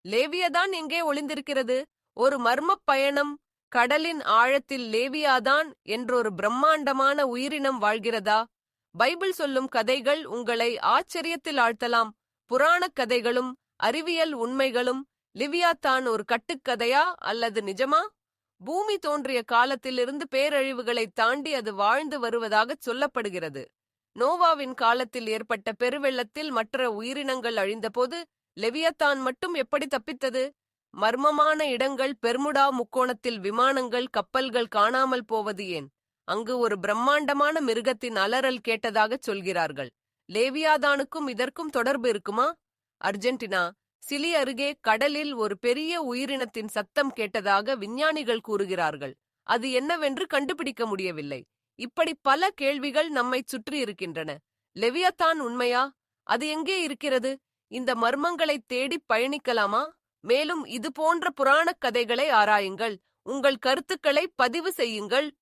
லேவியதான் எங்கே ஒளிந்திருக்கிறது? ஒரு மர்மப் பயணம். கடலின் ஆழத்தில் லேவியாதான் என்றொரு பிரம்மாண்டமான உயிரினம் வாழ்கிறதா? பைபிள் சொல்லும் கதைகள் உங்களை ஆச்சரியத்தில் ஆழ்த்தலாம். புராணக் கதைகளும் அறிவியல் உண்மைகளும் லிவியாத்தான் ஒரு கட்டுக்கதையா அல்லது நிஜமா? பூமி தோன்றிய காலத்திலிருந்து பேரழிவுகளை தாண்டி அது வாழ்ந்து வருவதாகச் சொல்லப்படுகிறது. நோவாவின் காலத்தில் ஏற்பட்ட பெருவெள்ளத்தில் மற்ற உயிரினங்கள் அழிந்தபோது லெவியத்தான் மட்டும் எப்படி தப்பித்தது? மர்மமான இடங்கள். பெர்முடா முக்கோணத்தில் விமானங்கள் கப்பல்கள் காணாமல் போவது ஏன்? அங்கு ஒரு பிரம்மாண்டமான மிருகத்தின் அலறல் கேட்டதாகச் சொல்கிறார்கள். லேவியாதானுக்கும் இதற்கும் தொடர்பு இருக்குமா? அர்ஜென்டினா சிலி அருகே கடலில் ஒரு பெரிய உயிரினத்தின் சத்தம் கேட்டதாக விஞ்ஞானிகள் கூறுகிறார்கள். அது என்னவென்று கண்டுபிடிக்க முடியவில்லை. இப்படி பல கேள்விகள் நம்மைச் சுற்றி இருக்கின்றன. லெவியத்தான் உண்மையா? அது எங்கே இருக்கிறது? இந்த மர்மங்களைத் தேடிப் பயணிக்கலாமா? மேலும் இது போன்ற புராணக் கதைகளை ஆராயுங்கள். உங்கள் கருத்துக்களை பதிவு செய்யுங்கள்.